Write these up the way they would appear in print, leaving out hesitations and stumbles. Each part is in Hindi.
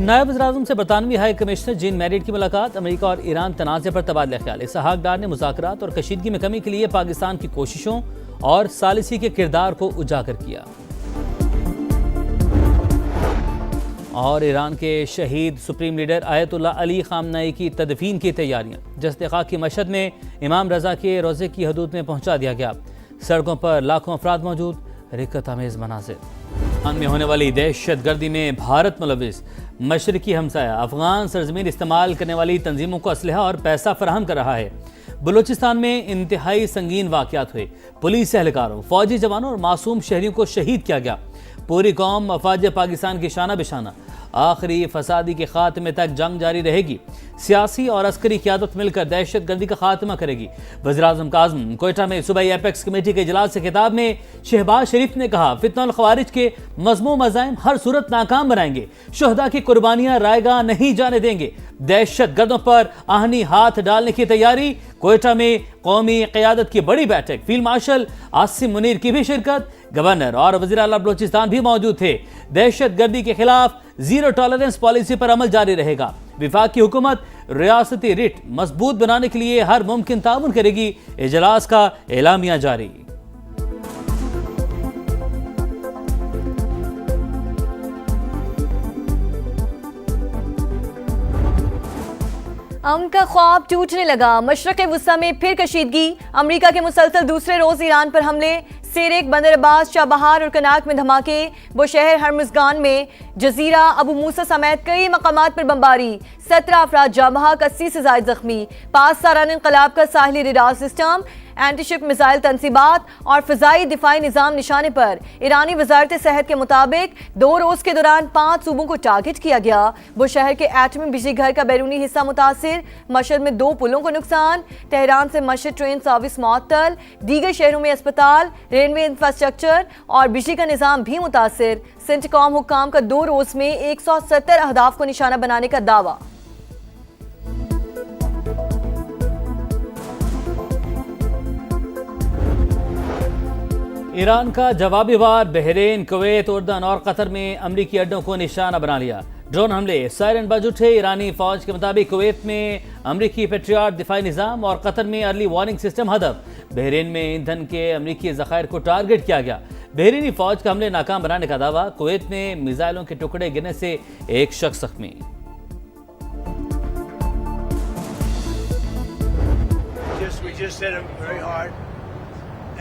नायब वज़ीर-ए-आज़म से बरतानवी हाई कमिश्नर जीन मैरिड की मुलाकात। अमेरिका और ईरान तनाज़े पर तबादला ख्याल। इसहाक डार ने मुज़ाकरात और कशीदगी में कमी के लिए पाकिस्तान की कोशिशों और सालिसी के किरदार को उजागर किया। और ईरान के शहीद सुप्रीम लीडर आयतुल्लाह अली ख़ामनई की तदफीन की तैयारियां। जश्न खाक की मशहद में इमाम रज़ा के रोज़े की हदूद में पहुँचा दिया गया। सड़कों पर लाखों अफराद मौजूद। रिक्कत आमेज़ मनाज़िर। ईरान में होने वाली दहशत गर्दी में भारत मुलविस। मशरकी हमसाया अफगान सरजमीन इस्तेमाल करने वाली तंजीमों को असलहा और पैसा फराहम कर रहा है। बलूचिस्तान में इंतहाई संगीन वाक़यात हुए। पुलिस एहलकारों, फौजी जवानों और मासूम शहरियों को शहीद किया गया। पूरी कौम अफवाज पाकिस्तान की शाना बिशाना। आखिरी फसादी के खात्मे तक जंग जारी रहेगी। सियासी और अस्करी क़यादत मिलकर दहशत गर्दी का खात्मा करेगी। वज़ीर-ए-आज़म काज़म कोयटा में सूबाई एपेक्स कमेटी के इजलास से खिताब में शहबाज शरीफ ने कहा, फितनल ख़वारिज के मज़मूम मज़ाइम हर सूरत नाकाम बनाएंगे। शुहदा की कुर्बानियां रायगा नहीं जाने देंगे। दहशत गर्दों पर आहनी हाथ डालने की तैयारी। कोयटा में कौमी क़यादत की बड़ी बैठक। फील्ड मार्शल आसिम मुनीर की भी शिरकत। गवर्नर और वज़ीर आला बलूचिस्तान भी मौजूद थे। दहशत गर्दी के खिलाफ जीरो टॉलरेंस पॉलिसी पर अमल जारी रहेगा। विफाक की हुकूमत रियासती रिट मजबूत बनाने के लिए हर मुमकिन ताउन करेगी। इजलास का एलामिया जारी। अमन का ख्वाब टूटने लगा। मशरक़ वुस्ता में फिर कशीदगी। अमरीका के मुसलसल दूसरे रोज ईरान पर हमले। सेरेक, बंदर अब्बास, चाबहार और कनाक में धमाके। बुशहर, हरमुज़गान में जजीरा, अबू मूसा समेत कई मकामात पर बमबारी। 17 अफराद जाँ बहक, 80 से ज़ायद जख्मी। 5 सालाना इनकलाब का साहिली रडार सिस्टम, एंटीशिप मिसाइल तनसीबात और फ़िज़ाई दिफाई निज़ाम निशाने पर। ईरानी वज़ारत सेहत के मुताबिक 2 रोज़ के दौरान 5 सूबों को टारगेट किया गया। बुशहर के एटमी बिजली घर का बैरूनी हिस्सा मुतासिर। मशहद में 2 पुलों को नुकसान। तेहरान से मशहद ट्रेन सर्विस मुअत्तल। दीगर शहरों में अस्पताल, रेलवे इंफ्रास्ट्रक्चर और बिजली का निज़ाम भी मुतासिर। सेंटकॉम हुक्काम का 2 रोज़ में 170 अहदाफ को निशाना बनाने का दावा। ईरान का जवाबी वार। बहरीन, कुवैत, उर्दन और कतर में अमरीकी अड्डों को निशाना बना लिया। ड्रोन हमले, सायरन बज उठे। ईरानी फौज के मुताबिक कुवैत में अमरीकी पेट्रियाट दिफाई निज़ाम और कतर में अर्ली वार्निंग सिस्टम हदफ। बहरीन में ईंधन के अमरीकी ज़खायर को टारगेट किया गया। बहरीनी फौज का हमले नाकाम बनाने का दावा। कुवैत में मिसाइलों के टुकड़े गिरने से एक शख्स जख्मी।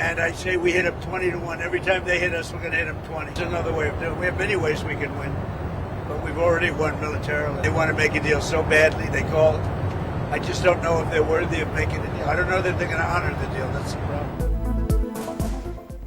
And I'd say we hit them 20-1. Every time they hit us, we're going to hit them 20. There's another way of doing it. We have many ways we can win. But we've already won militarily. They want to make a deal so badly, they called. I just don't know if they're worthy of making a deal. I don't know that they're going to honor the deal. That's the problem.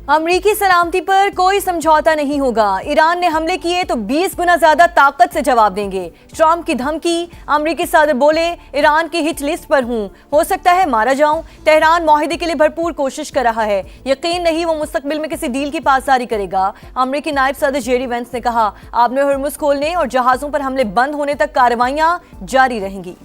अमरीकी सलामती पर कोई समझौता नहीं होगा। ईरान ने हमले किए तो 20 गुना ज्यादा ताकत से जवाब देंगे। ट्रंप की धमकी। अमरीकी सदर बोले, ईरान की हिट लिस्ट पर हूं, हो सकता है मारा जाऊं। तेहरान मुआहदे के लिए भरपूर कोशिश कर रहा है। यकीन नहीं वो मुस्तकबिल में किसी डील की पासदारी करेगा। अमरीकी नायब सदर जेडी वेंस ने कहा, आपने हुर्मुज़ खोलने और जहाजों पर हमले बंद होने तक कार्रवाइयां जारी रहेंगी।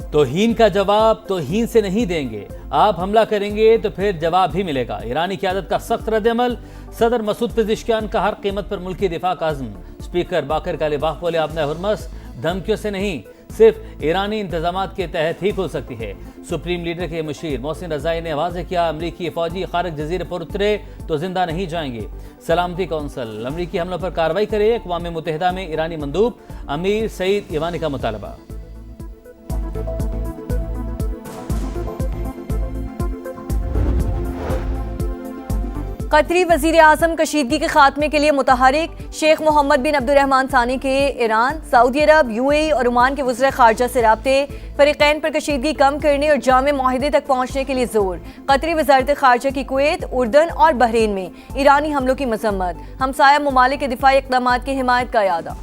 तौहीन का जवाब तौहीन से नहीं देंगे। आप हमला करेंगे तो फिर जवाब भी मिलेगा। ईरानी क़यादत का सख्त रद्द-ए-अमल। सदर मसूद पेज़ेश्कियान का हर कीमत पर मुल्की दिफा का अज़्म। स्पीकर बाकर कालिबाफ बोले, आपने हुर्मुज़ धमकियों से नहीं, सिर्फ ईरानी इंतजामात के तहत ही खुल सकती है। सुप्रीम लीडर के मुशीर मोहसिन रज़ाई ने वाज़ेह किया, अमरीकी फौजी खारक जजीरे पर उतरे तो जिंदा नहीं जाएंगे। सलामती कौंसिल अमरीकी हमलों पर कार्रवाई करे। अक़वाम मुत्तहिदा में ईरानी मंदूब अमीर सईद ईवानी का मुतालबा। कतरी वज़ीर आज़म कशीदगी के खात्मे के लिए मुतहरिक। शेख मोहम्मद बिन अब्दुर्रहमान सानी के ईरान, सऊदी अरब, यूएई और ओमान के वज़ीर ख़ारजा से राब्ते। फ़रीक़ैन पर कशीदगी कम करने और जामे मुआहिदे तक पहुँचने के लिए जोर। कतरी वज़ारत ख़ारजा की कुवैत, उर्दन और बहरीन में ईरानी हमलों की मज़म्मत। हमसाया ममालिक के दिफाई इक़दामात की हिमायत का इरादा।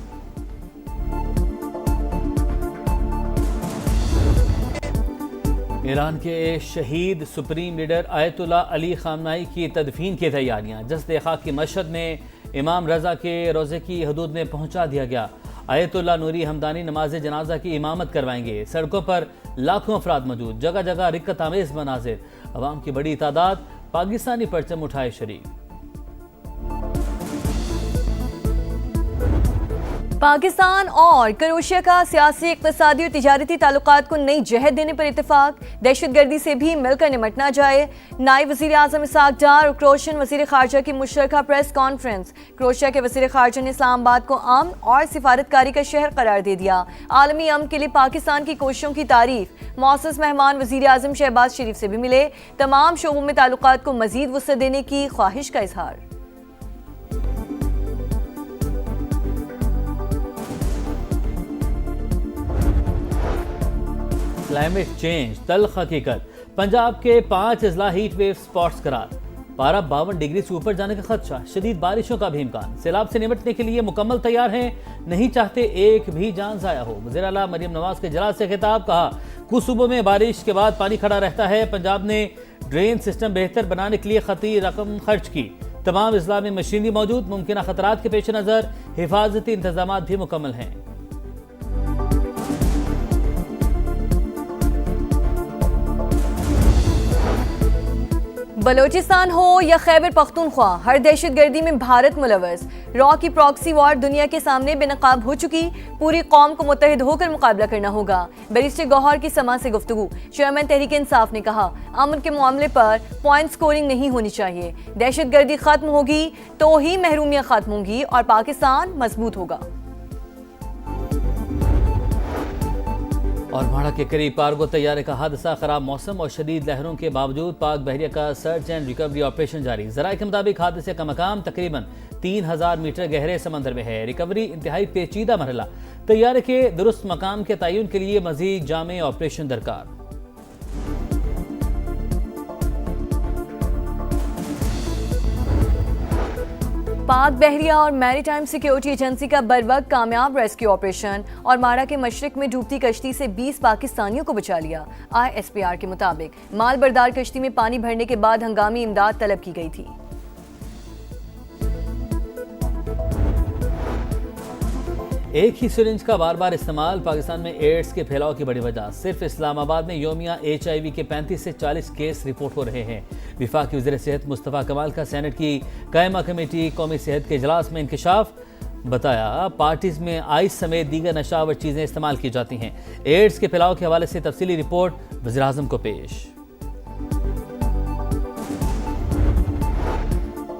ईरान के शहीद सुप्रीम लीडर आयतुल्लाह अली ख़ामनई की तदफीन की तैयारियां। जश्न खाक की मशहद में इमाम रज़ा के रोज़े की हदूद में पहुंचा दिया गया। आयतुल्लाह नूरी हमदानी नमाज जनाजा की इमामत करवाएंगे। सड़कों पर लाखों अफराद मौजूद, जगह जगह रिक्कत आमेज मनाजिर, अवाम की बड़ी तादाद पाकिस्तानी परचम उठाए शरीक। पाकिस्तान और क्रोएशिया का सियासी, इक़्तिसादी और तिजारती ताल्लुकात को नई जहद देने पर इत्तेफाक, दहशतगर्दी से भी मिलकर निमटना जाए। नायब वज़ीर आज़म इसहाक डार और क्रोएशियन वज़ीर ख़ारजा की मुश्तरका प्रेस कॉन्फ्रेंस। क्रोएशिया के वज़ीर ख़ारजा ने इस्लामाबाद को अमन और सिफारतकारी का शहर करार दे दिया। आलमी अमन के लिए पाकिस्तान की कोशिशों की तारीफ। मौसूस मेहमान वज़ीर आज़म शहबाज शरीफ से भी मिले, तमाम शोबों में ताल्लुकात को मज़ीद वुसअत देने की ख्वाहिश का इजहार। क्लाइमेट चेंज तल्ख हकीकत, पंजाब के 5 अजला हीट वेव स्पॉट्स करार, पारा 52 डिग्री से ऊपर जाने का खदशा, शदीद बारिशों का भी इम्कान। सैलाब से निपटने के लिए मुकम्मल तैयार हैं, नहीं चाहते एक भी जान जाया हो। वज़ीर आला मरियम नवाज के जलाल से खिताब, कहा कुछ सूबों में बारिश के बाद पानी खड़ा रहता है। पंजाब ने ड्रेन सिस्टम बेहतर बनाने के लिए खती रकम खर्च की, तमाम अजला में मशीनरी मौजूद, मुमकिन खतरात के पेश नज़र हिफाजती इंतजाम भी मुकम्मल हैं। बलोचिस्तान हो या खैबर पख्तूनख्वा, हर दहशतगर्दी में भारत मुलव्वस। रॉ की प्रॉक्सी वॉर दुनिया के सामने बेनकाब हो चुकी, पूरी कौम को मुत्तहिद होकर मुकाबला करना होगा। बैरिस्टर गौहर की समा से गुफ्तगू। चेयरमैन तहरीक इंसाफ ने कहा, अमन के मामले पर पॉइंट स्कोरिंग नहीं होनी चाहिए। दहशतगर्दी खत्म होगी तो ही महरूमियां खत्म होंगी और पाकिस्तान मजबूत होगा। और भाड़ा के करीब कार्गो तैयारे का हादसा, खराब मौसम और शदीद लहरों के बावजूद पाक बहरिया का सर्च एंड रिकवरी ऑपरेशन जारी। ज़राए के मुताबिक हादसे का मकाम तकरीबन 3000 मीटर गहरे समंदर में है। रिकवरी इंतहाई पेचीदा मरहला, तैयारे के दुरुस्त मकाम के तयन के लिए मजीद जामे ऑपरेशन दरकार। पाक बहरिया और मैरीटाइम सिक्योरिटी एजेंसी का बरवक्त कामयाब रेस्क्यू ऑपरेशन और माड़ा के मशरक में डूबती कश्ती से 20 पाकिस्तानियों को बचा लिया। ISPR के मुताबिक माल बरदार कश्ती में पानी भरने के बाद हंगामी इमदाद तलब की गई थी। एक ही सिरिंज का बार बार इस्तेमाल पाकिस्तान में एड्स के फैलाव की बड़ी वजह। सिर्फ इस्लामाबाद में योमिया HIV के 35 से 40 केस रिपोर्ट हो रहे हैं। वफाकी वज़ीर सेहत मुस्तफ़ा कमाल का सेनेट की कायमा कमेटी कौमी सेहत के इजलास में इंकशाफ, बताया पार्टीज में आइस समेत दीगर नशावर चीज़ें इस्तेमाल की जाती हैं। एड्स के फैलाव के हवाले से तफसीली रिपोर्ट वज़ीर आज़म को पेश।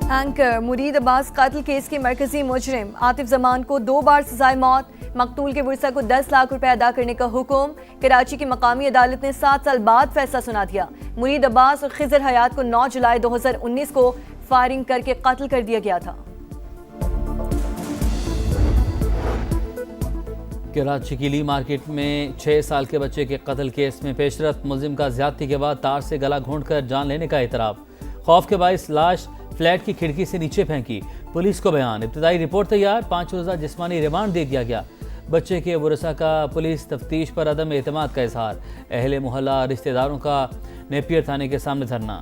एंकर मुरीद अब्बास कातिल केस के मरकजी मुजरिम आतिफ जमान को 2 बार सजाए मौत, मकतूल के वर्सा को 10 लाख रुपए अदा करने का हुक्म। कराची की मकामी अदालत ने 7 साल बाद फैसला सुना दिया। मुरीद अब्बास और खिजर हयात को 9 जुलाई 2019 को फायरिंग करके कत्ल कर दिया गया था। कराची की ली मार्केट में 6 साल के बच्चे के कत्ल केस में पेशरफ्त, मुलजिम का ज्यादती के बाद तार से गला घोंटकर जान लेने का इतराफ। खौफ के बाइस लाश फ्लैट की खिड़की से नीचे फेंकी, पुलिस को बयान। इब्तदाई रिपोर्ट तैयार, 5 रोज़ा जिस्मानी रिमांड दे दिया गया। बच्चे के वरसा का पुलिस तफ्तीश पर अदम एतमाद का इजहार। अहले मोहल्ला रिश्तेदारों का नेपियर थाने के सामने धरना।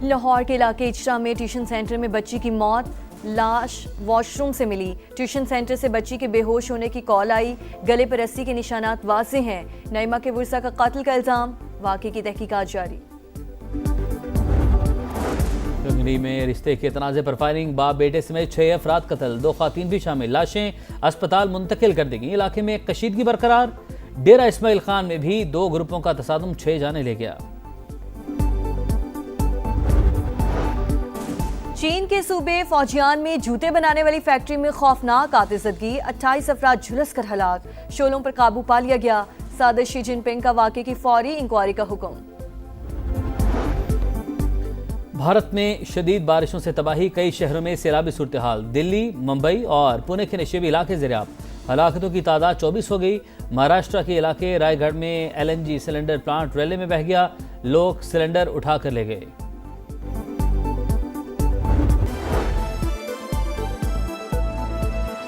लाहौर के इलाके इचरा में ट्यूशन सेंटर में बच्ची की मौत, लाश वॉशरूम से मिली। ट्यूशन सेंटर से बच्ची के बेहोश होने की कॉल आई, गले पर रस्सी के निशानात वाज़ेह हैं। नईमा के वर्सा का कत्ल का इल्जाम, वाक़े की तहकीकात जारी। कंगनी में रिश्ते के तनाज़े पर फायरिंग, बाप बेटे समेत 6 अफराद कत्ल, 2 ख़वातीन भी शामिल। लाशें अस्पताल मुंतकिल कर दी गई। इलाके में कशीदगी बरकरार। डेरा इस्माइल खान में भी 2 ग्रुपों का तसादुम 6 जाने ले गया। चीन के सूबे फौजियान में जूते बनाने वाली फैक्ट्री में खौफनाक आतिशबाजी, 28 अफराद झुलस कर हलाक। शोलों पर काबू पा लिया गया। सदर शी जिनपिंग का वाक़े की फौरी इंक्वायरी का हुक्म। भारत में शदीद बारिशों से तबाही, कई शहरों में सैलाबी सूरत हाल। दिल्ली, मुंबई और पुणे के नशेबी इलाके ज़ेर-ए-आब। हलाकतों की तादाद 24 हो गई। महाराष्ट्र के इलाके रायगढ़ में LNG सिलेंडर प्लांट रैली में बह गया, लोग सिलेंडर उठा कर ले गए।